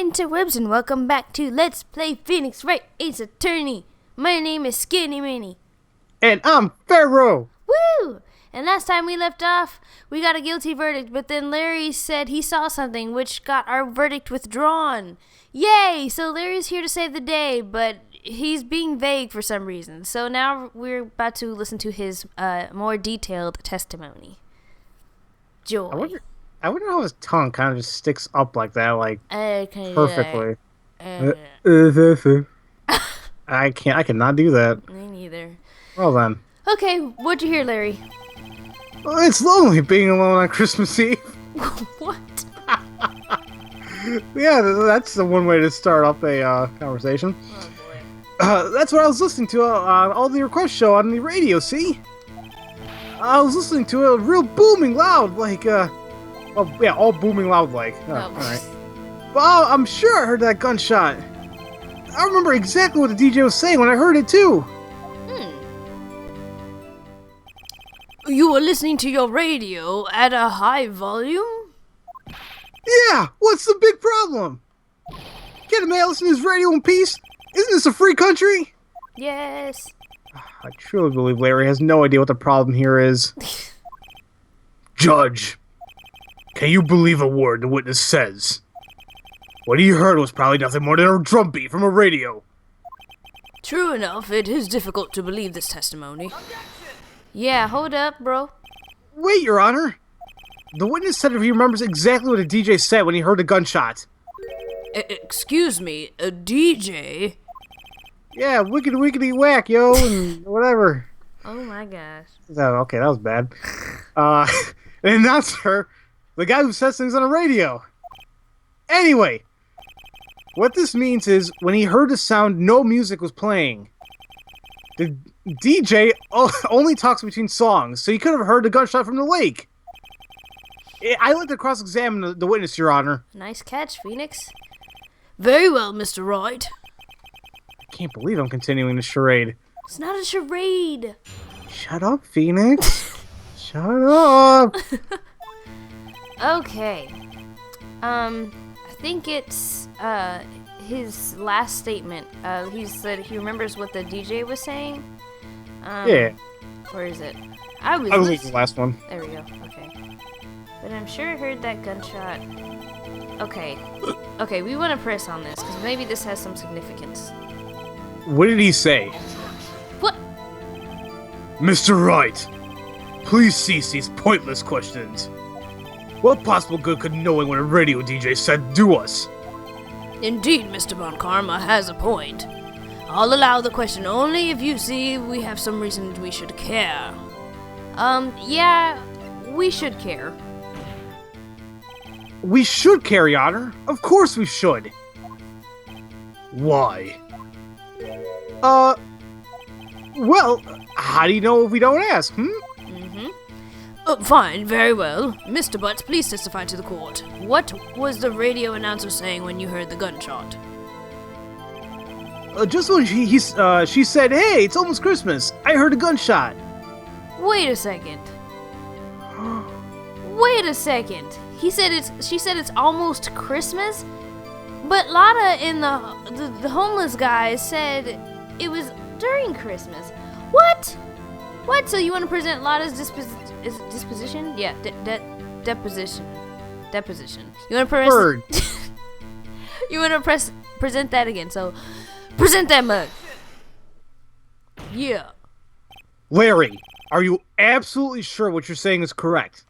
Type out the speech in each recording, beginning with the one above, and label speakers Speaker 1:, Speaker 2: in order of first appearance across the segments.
Speaker 1: interwebs and welcome back to Let's Play Phoenix Wright Ace Attorney. My name is Skinny Minnie.
Speaker 2: And I'm Pharaoh.
Speaker 1: Woo! And last time we left off, we got a guilty verdict, but then Larry said he saw something which got our verdict withdrawn. Yay! So Larry's here to save the day, but he's being vague for some reason. So now we're about to listen to his more detailed testimony. Joy.
Speaker 2: I wonder how his tongue kind of just sticks up like that, perfectly. I cannot do that.
Speaker 1: Me neither.
Speaker 2: Well then.
Speaker 1: Okay, what'd you hear, Larry?
Speaker 2: Well, it's lonely being alone on Christmas Eve.
Speaker 1: What?
Speaker 2: Yeah, that's the one way to start up a conversation.
Speaker 1: Oh boy.
Speaker 2: That's what I was listening to on all the request show on the radio, see? I was listening to it real booming loud, all booming loud like. Alright. Well, I'm sure I heard that gunshot. I remember exactly what the DJ was saying when I heard it too.
Speaker 1: You were listening to your radio at a high volume?
Speaker 2: Yeah, what's the big problem? Can't a man listen to his radio in peace? Isn't this a free country?
Speaker 1: Yes.
Speaker 2: I truly believe Larry has no idea what the problem here is. Judge, can you believe a word the witness says? What he heard was probably nothing more than a drum beat from a radio.
Speaker 1: True enough, it is difficult to believe this testimony. Yeah, hold up, bro.
Speaker 2: Wait, Your Honor. The witness said he remembers exactly what the DJ said when he heard the gunshot.
Speaker 1: Excuse me, a DJ?
Speaker 2: Yeah, wickety whack, yo, and whatever.
Speaker 1: Oh my gosh.
Speaker 2: Oh, okay, that was bad. An announcer, the guy who says things on the radio. Anyway, what this means is when he heard the sound, no music was playing. The DJ only talks between songs, so he could have heard the gunshot from the lake. I like to cross-examine the witness, Your Honor.
Speaker 1: Nice catch, Phoenix. Very well, Mr. Wright.
Speaker 2: I can't believe I'm continuing the charade.
Speaker 1: It's not a charade.
Speaker 2: Shut up, Phoenix. Shut up.
Speaker 1: Okay. I think it's his last statement. He said he remembers what the DJ was saying.
Speaker 2: Yeah.
Speaker 1: Where is it?
Speaker 2: I was the last one.
Speaker 1: There we go. Okay. But I'm sure I heard that gunshot. Okay. Okay, we want to press on this, because maybe this has some significance.
Speaker 2: What did he say?
Speaker 1: What?
Speaker 2: Mr. Wright, please cease these pointless questions. What possible good could knowing what a radio DJ said do us?
Speaker 1: Indeed, Mr. Von Karma has a point. I'll allow the question only if you see we have some reason we should care. Yeah, we should care.
Speaker 2: We should care, Your Honor. Of course we should. Why? Well, how do you know if we don't ask,
Speaker 1: Fine, very well. Mr. Butts, please testify to the court. What was the radio announcer saying when you heard the gunshot?
Speaker 2: Just when she said, "Hey, it's almost Christmas," I heard a gunshot.
Speaker 1: Wait a second. Wait a second. She said it's almost Christmas, but Lotta and the homeless guy said it was during Christmas. What? What? So you want to present Lotta's disposition? Yeah, deposition. You want to press? You want to present that again? So, present that mug. Yeah.
Speaker 2: Larry, are you absolutely sure what you're saying is correct?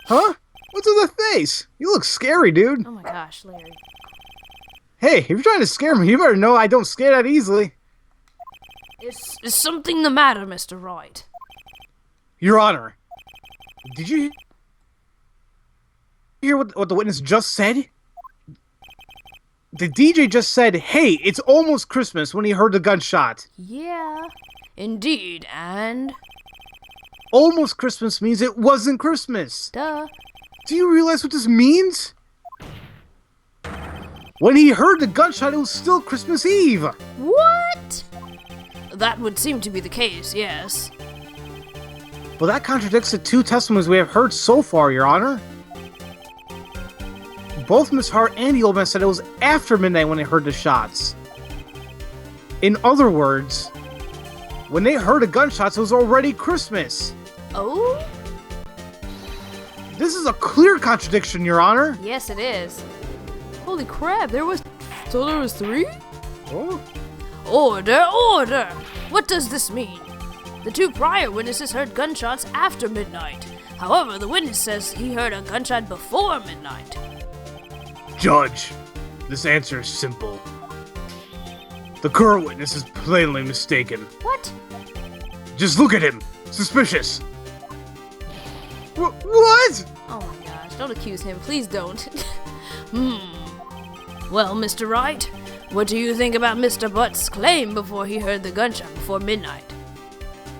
Speaker 2: Huh? What's with the face? You look scary, dude.
Speaker 1: Oh my gosh, Larry.
Speaker 2: Hey, if you're trying to scare me, you better know I don't scare that easily.
Speaker 1: Is something the matter, Mr. Wright?
Speaker 2: Your Honor, did you hear what the witness just said? The DJ just said, "Hey, it's almost Christmas," when he heard the gunshot.
Speaker 1: Yeah, indeed, and...
Speaker 2: Almost Christmas means it wasn't Christmas.
Speaker 1: Duh.
Speaker 2: Do you realize what this means? When he heard the gunshot, it was still Christmas Eve.
Speaker 1: What? That would seem to be the case, yes.
Speaker 2: Well, that contradicts the two testimonies we have heard so far, Your Honor. both Miss Hart and the old man said it was after midnight when they heard the shots. In other words, when they heard the gunshots, it was already Christmas.
Speaker 1: Oh?
Speaker 2: This is a clear contradiction, Your Honor.
Speaker 1: Yes, it is. Holy crap, there was 3?
Speaker 2: Oh?
Speaker 1: Order! What does this mean? The 2 prior witnesses heard gunshots after midnight. However, the witness says he heard a gunshot before midnight.
Speaker 2: Judge, this answer is simple. The current witness is plainly mistaken.
Speaker 1: What?
Speaker 2: Just look at him. Suspicious. What?
Speaker 1: Oh my gosh, don't accuse him. Please don't. Well, Mr. Wright, what do you think about Mr. Butt's claim before he heard the gunshot before midnight?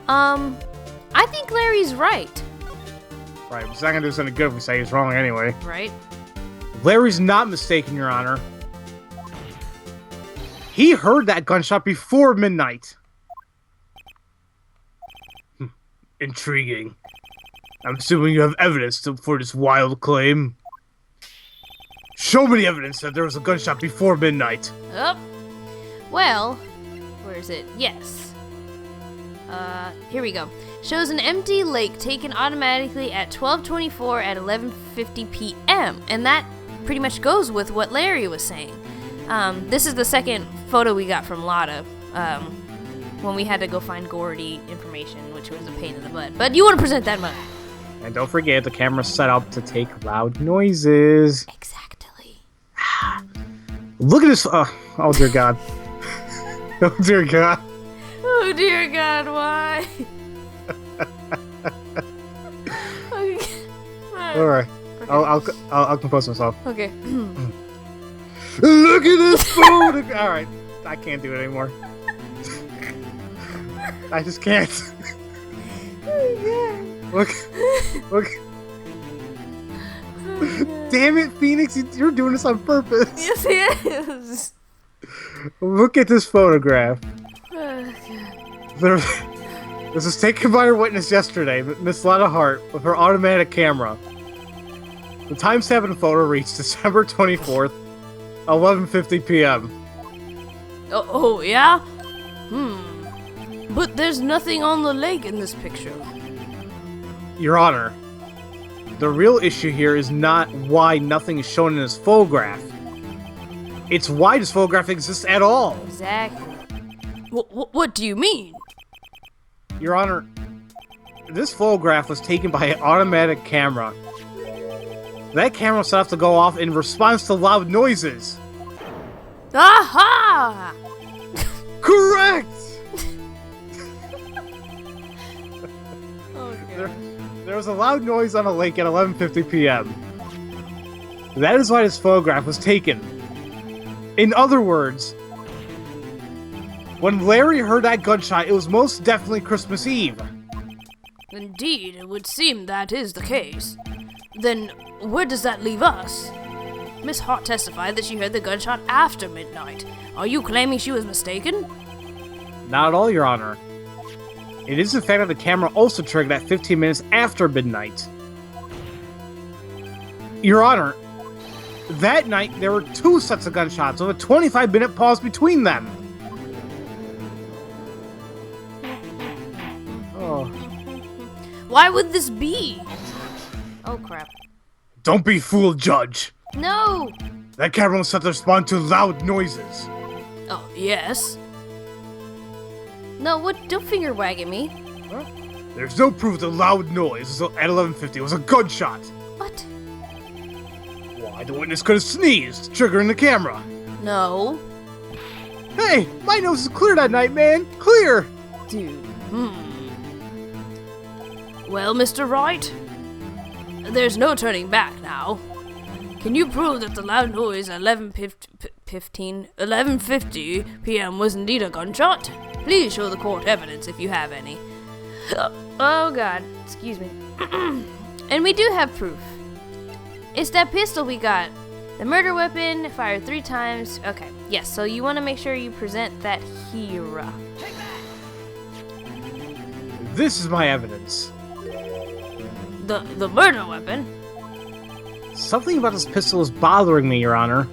Speaker 2: I
Speaker 1: think Larry's right.
Speaker 2: Right, it's not gonna do us any good if we say he's wrong anyway.
Speaker 1: Right?
Speaker 2: Larry's not mistaken, Your Honor. He heard that gunshot before midnight. Intriguing. I'm assuming you have evidence for this wild claim. Show me the evidence that there was a gunshot before midnight.
Speaker 1: Oh. Well, where is it? Yes. Here we go. Shows an empty lake taken automatically at 12:24 at 11:50 p.m. And that pretty much goes with what Larry was saying. This is the second photo we got from Lotta, when we had to go find Gordy information, which was a pain in the butt. But you want to present that much.
Speaker 2: And don't forget, the camera's set up to take loud noises.
Speaker 1: Exactly.
Speaker 2: Look at this. Oh, dear God. Oh, dear God.
Speaker 1: Oh, dear God, why? Okay.
Speaker 2: Alright. I'll compose myself.
Speaker 1: Okay.
Speaker 2: Look at this photo! Alright. I can't do it anymore. I just can't. Look. Damn it, Phoenix, you're doing this on purpose.
Speaker 1: Yes, he is.
Speaker 2: Look at this photograph. This was taken by her witness yesterday, Miss Lotta Hart, with her automatic camera. The timestamp in the photo reached December 24th, 11:50 p.m.
Speaker 1: Oh, yeah? But there's nothing on the lake in this picture.
Speaker 2: Your Honor, the real issue here is not why nothing is shown in this photograph. It's why this photograph exists at all.
Speaker 1: Exactly. What do you mean?
Speaker 2: Your Honor, this photograph was taken by an automatic camera. That camera was set up to go off in response to loud noises.
Speaker 1: Aha!
Speaker 2: Correct!
Speaker 1: Okay.
Speaker 2: There was a loud noise on a lake at 11:50 p.m. That is why this photograph was taken. In other words, when Larry heard that gunshot, it was most definitely Christmas Eve.
Speaker 1: Indeed, it would seem that is the case. Then, where does that leave us? Miss Hart testified that she heard the gunshot after midnight. Are you claiming she was mistaken?
Speaker 2: Not at all, Your Honor. It is the fact that the camera also triggered at 15 minutes after midnight. Your Honor, that night there were 2 sets of gunshots with a 25-minute pause between them. Oh.
Speaker 1: Why would this be? Oh, crap.
Speaker 2: Don't be fooled, Judge.
Speaker 1: No!
Speaker 2: That camera was set to respond to loud noises.
Speaker 1: Oh, yes. No, what? Don't finger wag at me.
Speaker 2: Huh? There's no proof the loud noise at 11:50 was a gunshot.
Speaker 1: What?
Speaker 2: Why, the witness could have sneezed, triggering the camera.
Speaker 1: No.
Speaker 2: Hey, my nose is clear that night, man. Clear.
Speaker 1: Dude, Well, Mr. Wright, there's no turning back now. Can you prove that the loud noise at 11:50 p.m. was indeed a gunshot? Please show the court evidence if you have any. Oh God, excuse me. And we do have proof. It's that pistol we got. The murder weapon fired 3 times. Okay, yes, so you want to make sure you present that here.
Speaker 2: This is my evidence.
Speaker 1: The murder weapon?
Speaker 2: Something about this pistol is bothering me, Your Honor.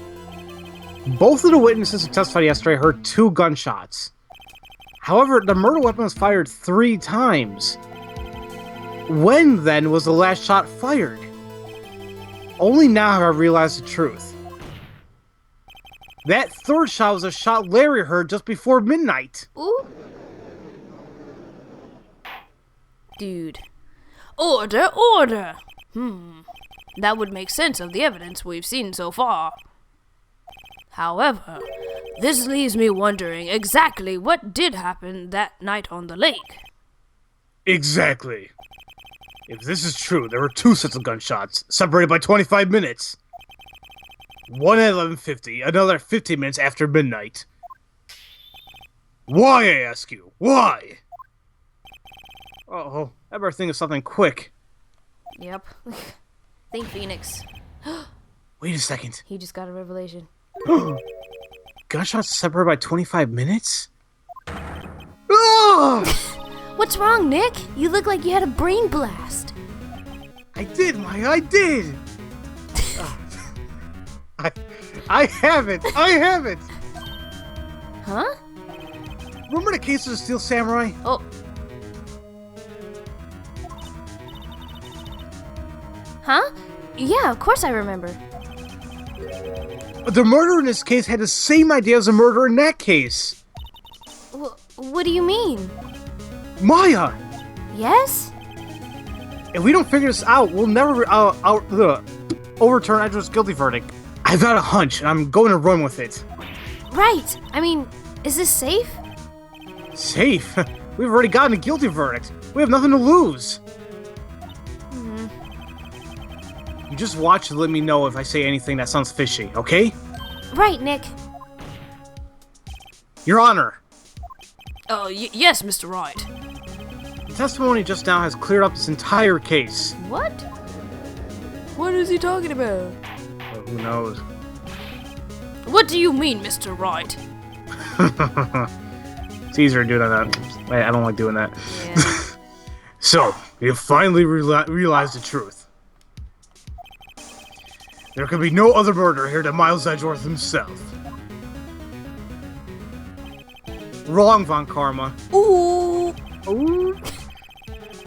Speaker 2: Both of the witnesses who testified yesterday heard 2 gunshots. However, the murder weapon was fired 3 times. When, then, was the last shot fired? Only now have I realized the truth. That 3rd shot was a shot Larry heard just before midnight.
Speaker 1: Ooh. Dude. Order, order! That would make sense of the evidence we've seen so far. However, this leaves me wondering exactly what did happen that night on the lake.
Speaker 2: Exactly. If this is true, there were 2 sets of gunshots, separated by 25 minutes. One at 11:50, another 15 minutes after midnight. Why, I ask you? Why? Uh-oh, I better think of something quick.
Speaker 1: Yep. Think Phoenix.
Speaker 2: Wait a second.
Speaker 1: He just got a revelation.
Speaker 2: Gunshots separated by 25 minutes? Ugh!
Speaker 1: What's wrong, Nick? You look like you had a brain blast.
Speaker 2: I did, Maya, I did! I have it! I have it!
Speaker 1: Huh?
Speaker 2: Remember the case of the Steel Samurai?
Speaker 1: Oh. Huh? Yeah, of course I remember.
Speaker 2: The murderer in this case had the same idea as the murderer in that case.
Speaker 1: What do you mean?
Speaker 2: Maya!
Speaker 1: Yes?
Speaker 2: If we don't figure this out, we'll never overturn Edgeworth's guilty verdict. I've got a hunch, and I'm going to run with it.
Speaker 1: Right. I mean, is this safe?
Speaker 2: Safe? We've already gotten a guilty verdict. We have nothing to lose. You just watch and let me know if I say anything that sounds fishy, okay?
Speaker 1: Right, Nick.
Speaker 2: Your Honor.
Speaker 1: Yes, Mr. Wright.
Speaker 2: The testimony just now has cleared up this entire case.
Speaker 1: What? What is he talking about?
Speaker 2: Well, who knows?
Speaker 1: What do you mean, Mr. Wright?
Speaker 2: It's easier to do than that. I don't like doing that.
Speaker 1: Yeah.
Speaker 2: So, we have finally realized the truth. There could be no other murderer here than Miles Edgeworth himself. Wrong, Von Karma.
Speaker 1: Ooh.
Speaker 2: Ooh.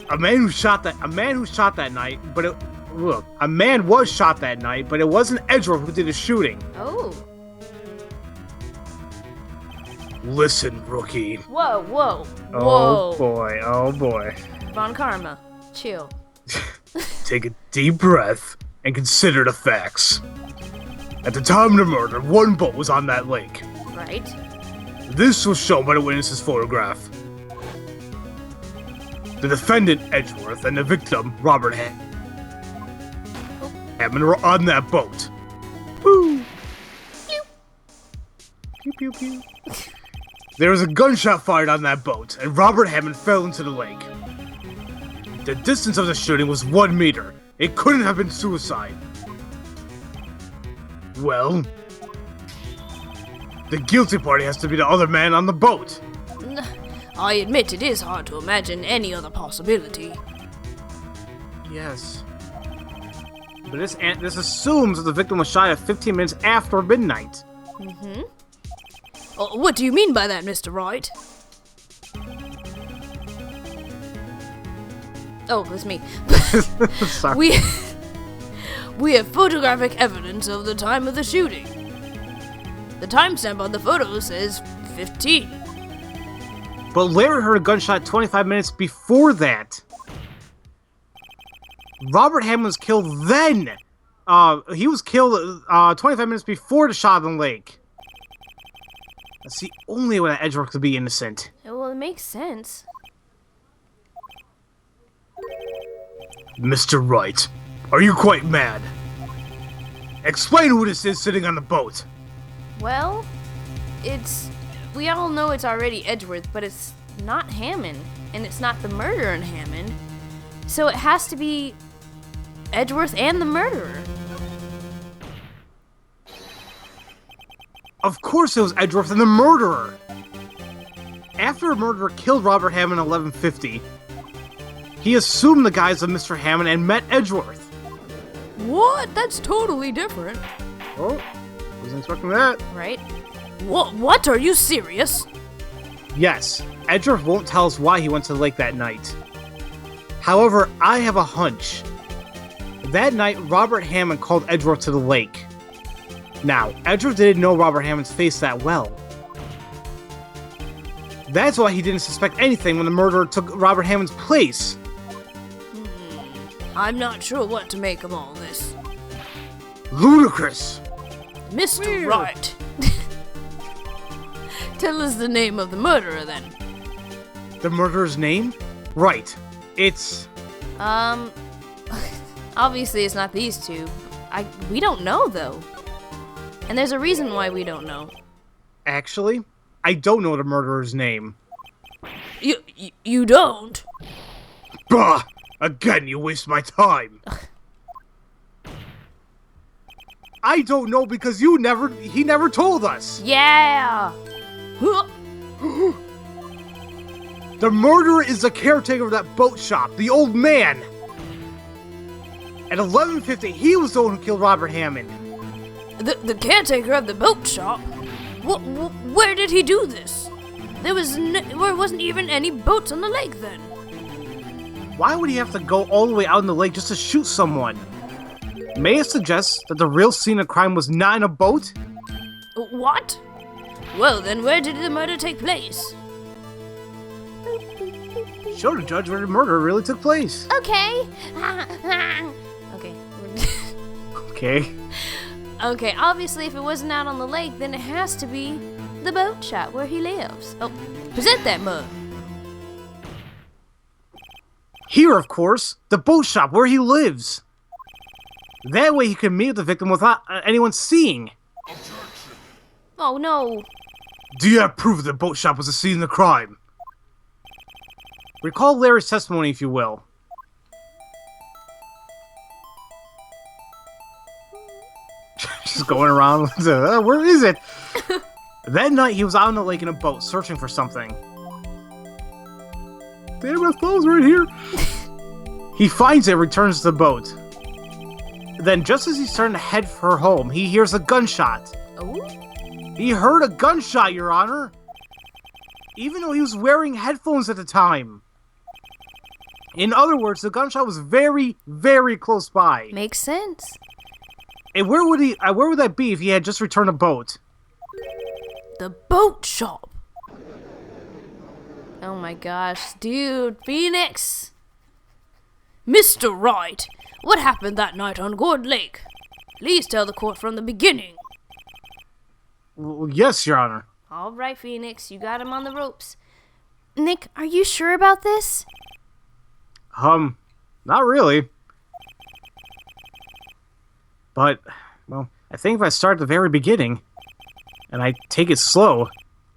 Speaker 2: A man was shot that night, but a man was shot that night, but it wasn't Edgeworth who did the shooting.
Speaker 1: Oh.
Speaker 2: Listen, rookie.
Speaker 1: Whoa, whoa,
Speaker 2: Oh
Speaker 1: whoa.
Speaker 2: oh boy.
Speaker 1: Von Karma, chill.
Speaker 2: Take a deep breath and consider the facts. At the time of the murder, 1 boat was on that lake.
Speaker 1: Right.
Speaker 2: This was shown by the witness's photograph. The defendant, Edgeworth, and the victim, Robert Hammond, were on that boat. Woo! Pew! Pew, pew, pew. There was a gunshot fired on that boat, and Robert Hammond fell into the lake. The distance of the shooting was 1 meter. It couldn't have been suicide. Well, the guilty party has to be the other man on the boat.
Speaker 1: I admit it is hard to imagine any other possibility.
Speaker 2: Yes. But this assumes that the victim was shot at 15 minutes after midnight.
Speaker 1: Mm-hmm. What do you mean by that, Mr. Wright? Oh, it's me.
Speaker 2: Sorry.
Speaker 1: We have photographic evidence of the time of the shooting. The timestamp on the photo says 15.
Speaker 2: But Larry heard a gunshot 25 minutes before that. Robert Hammond was killed then. He was killed 25 minutes before the shot on the lake. That's the only way that Edgeworth could be innocent.
Speaker 1: Well, it makes sense.
Speaker 2: Mr. Wright, are you quite mad? Explain who this is sitting on the boat.
Speaker 1: Well, we all know it's already Edgeworth, but it's not Hammond, and it's not the murderer in Hammond. So it has to be Edgeworth and the murderer.
Speaker 2: Of course it was Edgeworth and the murderer. After a murderer killed Robert Hammond at 11:50, he assumed the guise of Mr. Hammond and met Edgeworth.
Speaker 1: What? That's totally different.
Speaker 2: Oh, wasn't expecting that.
Speaker 1: Right? What? Are you serious?
Speaker 2: Yes, Edgeworth won't tell us why he went to the lake that night. However, I have a hunch. That night, Robert Hammond called Edgeworth to the lake. Now, Edgeworth didn't know Robert Hammond's face that well. That's why he didn't suspect anything when the murderer took Robert Hammond's place.
Speaker 1: I'm not sure what to make of all this.
Speaker 2: Ludicrous!
Speaker 1: Mr.
Speaker 2: Weird.
Speaker 1: Wright. Tell us the name of the murderer, then.
Speaker 2: The murderer's name? Right. It's...
Speaker 1: Obviously it's not these two. We don't know, though. And there's a reason why we don't know.
Speaker 2: Actually, I don't know the murderer's name.
Speaker 1: You don't?
Speaker 2: Bah! Again, you waste my time. I don't know because he never told us.
Speaker 1: Yeah!
Speaker 2: The murderer is the caretaker of that boat shop, the old man. At 11:50, he was the one who killed Robert Hammond.
Speaker 1: The caretaker of the boat shop? Where did he do this? There wasn't even any boats on the lake then.
Speaker 2: Why would he have to go all the way out in the lake just to shoot someone? May I suggest that the real scene of crime was not in a boat?
Speaker 1: What? Well, then where did the murder take place?
Speaker 2: Show the judge where the murder really took place.
Speaker 1: Okay. Okay.
Speaker 2: Okay.
Speaker 1: Okay, obviously if it wasn't out on the lake, then it has to be the boat shop where he lives. Oh, present that mug.
Speaker 2: Here, of course, the boat shop where he lives. That way he can meet the victim without anyone seeing.
Speaker 1: Oh, no.
Speaker 2: Do you have proof the boat shop was the scene of the crime? Recall Larry's testimony, if you will. Just going around, where is it? That night, he was out on the lake in a boat, searching for something. Damn, my phone's right here. He finds it, returns to the boat. Then, just as he's starting to head for home, he hears a gunshot.
Speaker 1: Oh?
Speaker 2: He heard a gunshot, Your Honor. Even though he was wearing headphones at the time. In other words, the gunshot was very, very close by.
Speaker 1: Makes sense.
Speaker 2: And where would that be if he had just returned a boat?
Speaker 1: The boat shop. Oh my gosh, dude, Phoenix! Mr. Wright, what happened that night on Gourd Lake? Please tell the court from the beginning.
Speaker 2: Well, yes, Your Honor.
Speaker 1: All right, Phoenix, you got him on the ropes. Nick, are you sure about this?
Speaker 2: Not really. But, well, I think if I start at the very beginning, and I take it slow,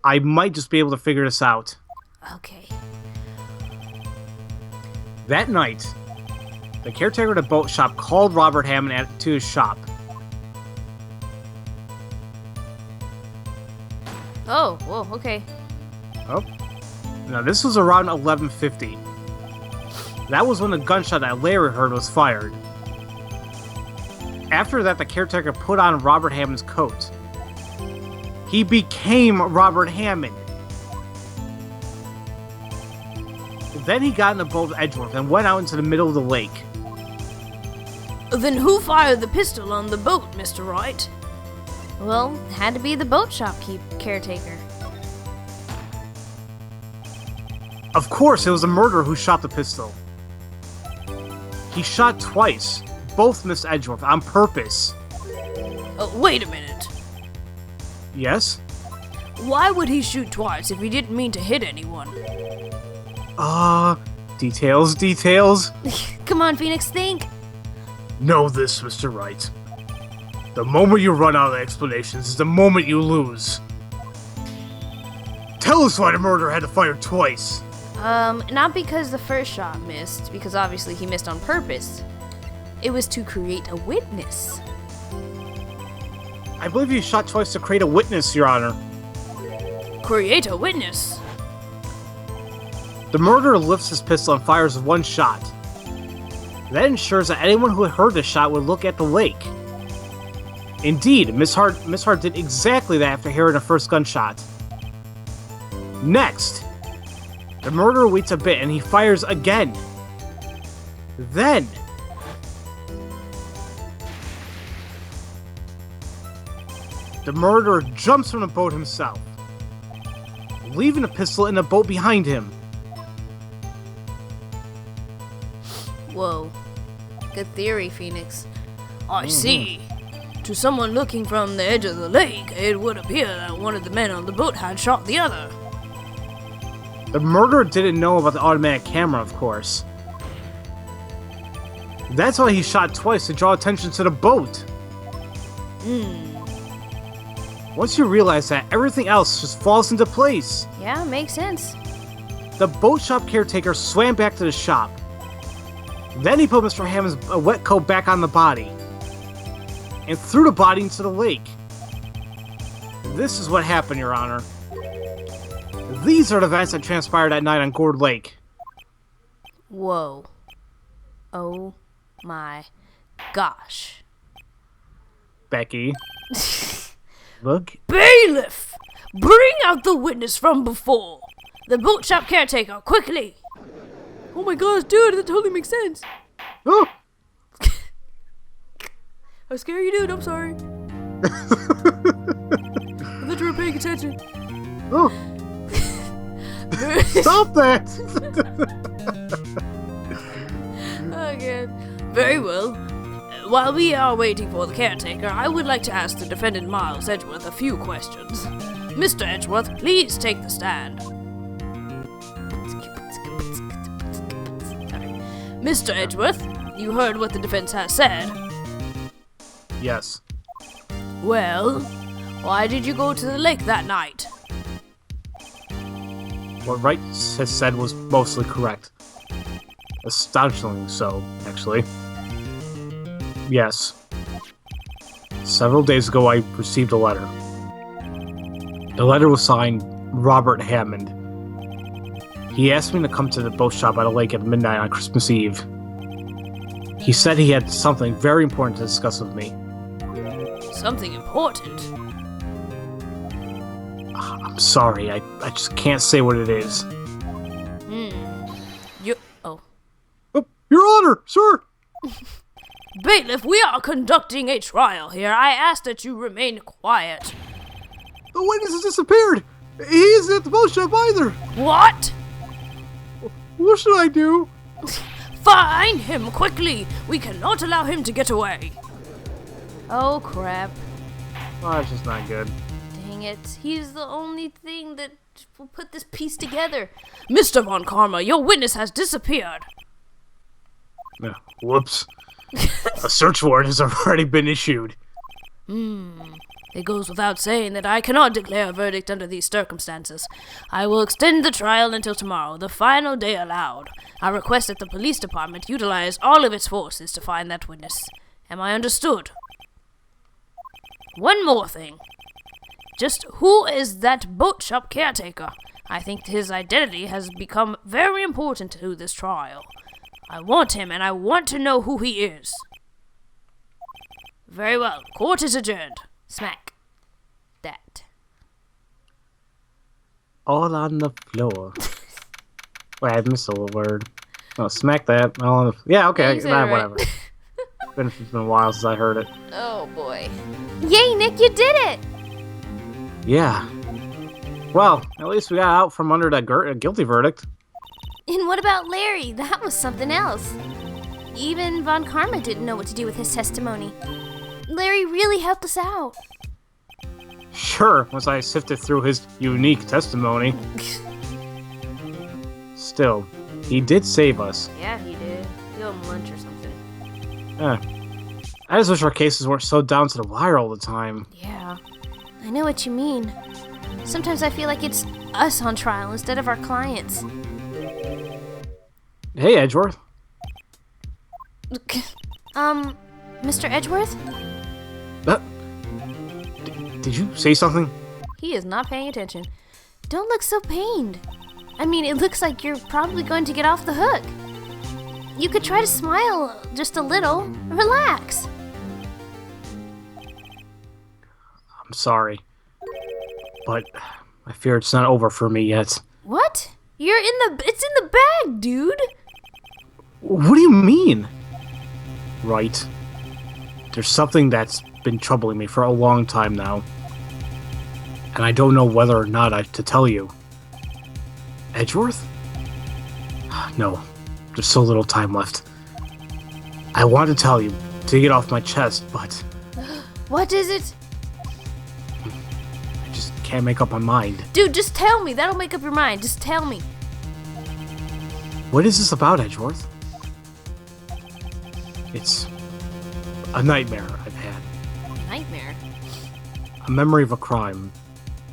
Speaker 2: I might just be able to figure this out.
Speaker 1: Okay.
Speaker 2: That night, the caretaker of the boat shop called Robert Hammond to his shop.
Speaker 1: Oh, whoa, okay.
Speaker 2: Oh. Now, this was around 11:50. That was when the gunshot that Larry heard was fired. After that, the caretaker put on Robert Hammond's coat. He became Robert Hammond. Then he got in a boat with Edgeworth and went out into the middle of the lake.
Speaker 1: Then who fired the pistol on the boat, Mr. Wright? Well, it had to be the boat shop caretaker.
Speaker 2: Of course, it was the murderer who shot the pistol. He shot twice. Both missed Edgeworth on purpose.
Speaker 1: Wait a minute.
Speaker 2: Yes?
Speaker 1: Why would he shoot twice if he didn't mean to hit anyone?
Speaker 2: Details.
Speaker 1: Come on, Phoenix, think.
Speaker 2: Know this, Mr. Wright. The moment you run out of explanations is the moment you lose. Tell us why the murderer had to fire twice.
Speaker 1: Not because the first shot missed, because obviously he missed on purpose. It was to create a witness.
Speaker 2: I believe he shot twice to create a witness, Your Honor.
Speaker 1: Create a witness?
Speaker 2: The murderer lifts his pistol and fires one shot. That ensures that anyone who heard the shot would look at the lake. Indeed, Miss Hart did exactly that after hearing the first gunshot. Next, the murderer waits a bit and he fires again. Then, the murderer jumps from the boat himself, leaving a pistol in the boat behind him.
Speaker 1: Whoa. Good theory, Phoenix. I see. To someone looking from the edge of the lake, it would appear that one of the men on the boat had shot the other.
Speaker 2: The murderer didn't know about the automatic camera, of course. That's why he shot twice, to draw attention to the boat. Once you realize that, everything else just falls into place.
Speaker 1: Yeah, makes sense.
Speaker 2: The boat shop caretaker swam back to the shop. Then he put Mr. Hammond's wet coat back on the body and threw the body into the lake. This is what happened, Your Honor. These are the events that transpired that night on Gourd Lake.
Speaker 1: Whoa. Oh my gosh.
Speaker 2: Becky. Look.
Speaker 1: Bailiff! Bring out the witness from before. The boat shop caretaker, quickly. Oh my gosh, dude, that totally makes sense.
Speaker 2: Oh!
Speaker 1: I scare you, dude, I'm sorry. I thought you were paying attention.
Speaker 2: Oh! Stop that!
Speaker 1: Oh, God. Very well. While we are waiting for the caretaker, I would like to ask the defendant Miles Edgeworth a few questions. Mr. Edgeworth, please take the stand. Mr. Edgeworth, you heard what the defense has said.
Speaker 2: Yes.
Speaker 1: Well, why did you go to the lake that night?
Speaker 2: What Wright has said was mostly correct. Astonishingly so, actually. Yes. Several days ago, I received a letter. The letter was signed Robert Hammond. He asked me to come to the boat shop at a lake at midnight on Christmas Eve. He said he had something very important to discuss with me.
Speaker 1: Something important?
Speaker 2: I'm sorry, I just can't say what it is.
Speaker 1: Oh,
Speaker 2: Your Honor, sir!
Speaker 1: Bailiff, we are conducting a trial here. I ask that you remain quiet.
Speaker 2: The witness has disappeared! He isn't at the boat shop either!
Speaker 1: What?
Speaker 2: What should I do?
Speaker 1: Find him quickly! We cannot allow him to get away. Oh, crap.
Speaker 2: Oh, that's just not good.
Speaker 1: Dang it. He's the only thing that will put this piece together. Mr. Von Karma, your witness has disappeared.
Speaker 2: Whoops. A search warrant has already been issued.
Speaker 1: It goes without saying that I cannot declare a verdict under these circumstances. I will extend the trial until tomorrow, the final day allowed. I request that the police department utilize all of its forces to find that witness. Am I understood? One more thing. Just who is that boat shop caretaker? I think his identity has become very important to this trial. I want him, and I want to know who he is. Very well. Court is adjourned. Smack. That.
Speaker 2: All on the floor. Wait, I missed a little word. Oh, smack that. All on the... Yeah, okay. Nah, whatever. It's been a while since I heard it.
Speaker 1: Oh, boy. Yay, Nick, you did it!
Speaker 2: Yeah. Well, at least we got out from under that guilty verdict.
Speaker 1: And what about Larry? That was something else. Even Von Karma didn't know what to do with his testimony. Larry really helped us out.
Speaker 2: Sure, once I sifted through his unique testimony. Still, he did save us.
Speaker 1: Yeah, he did. Give him lunch or something.
Speaker 2: I just wish our cases weren't so down to the wire all the time.
Speaker 1: Yeah, I know what you mean. Sometimes I feel like it's us on trial instead of our clients.
Speaker 2: Hey, Edgeworth.
Speaker 1: Mr. Edgeworth?
Speaker 2: Did you say something?
Speaker 1: He is not paying attention. Don't look so pained. I mean, it looks like you're probably going to get off the hook. You could try to smile just a little. Relax.
Speaker 2: I'm sorry, but I fear it's not over for me yet.
Speaker 1: What? It's in the bag, dude.
Speaker 2: What do you mean? Right. There's something that's been troubling me for a long time now. And I don't know whether or not to tell you. Edgeworth? No. There's so little time left. I want to tell you, to get off my chest, but...
Speaker 1: What is it?
Speaker 2: I just can't make up my mind.
Speaker 1: Dude, just tell me. That'll make up your mind. Just tell me.
Speaker 2: What is this about, Edgeworth? It's a nightmare I've had.
Speaker 1: Nightmare?
Speaker 2: A memory of a crime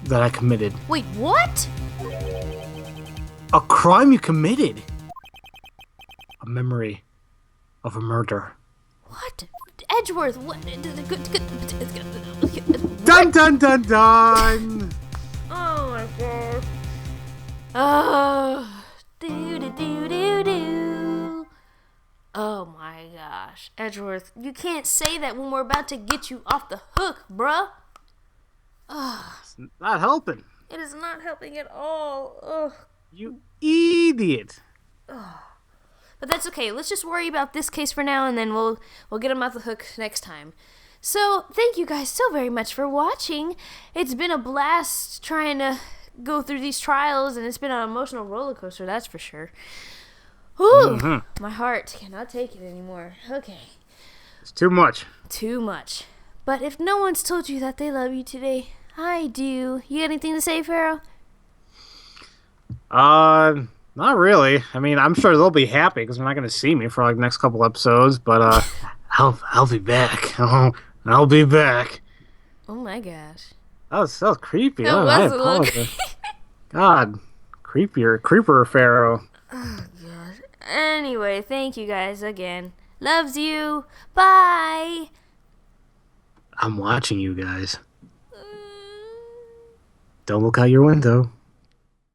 Speaker 2: that I committed.
Speaker 1: Wait, what?
Speaker 2: A crime you committed? A memory of a murder.
Speaker 1: What? Edgeworth, what?
Speaker 2: Dun dun dun dun!
Speaker 1: Oh my god. Oh. Do do do do do. Oh my gosh. Edgeworth, you can't say that when we're about to get you off the hook, bruh.
Speaker 2: It's not helping.
Speaker 1: It is not helping at all. Ugh.
Speaker 2: You idiot.
Speaker 1: But that's okay. Let's just worry about this case for now, and then we'll get him off the hook next time. So, thank you guys so very much for watching. It's been a blast trying to go through these trials, and it's been an emotional roller coaster, that's for sure. Ooh, my heart cannot take it anymore. Okay.
Speaker 2: It's too much.
Speaker 1: Too much. But if no one's told you that they love you today, I do. You got anything to say, Pharaoh?
Speaker 2: Not really. I mean, I'm sure they'll be happy because they're not going to see me for like the next couple episodes. But I'll be back. I'll be back.
Speaker 1: Oh my gosh.
Speaker 2: That was creepy.
Speaker 1: That
Speaker 2: I
Speaker 1: was a little
Speaker 2: apologize. God, creeper Pharaoh.
Speaker 1: Oh gosh. Anyway, thank you guys again. Loves you. Bye.
Speaker 2: I'm watching you guys. Don't look out your window.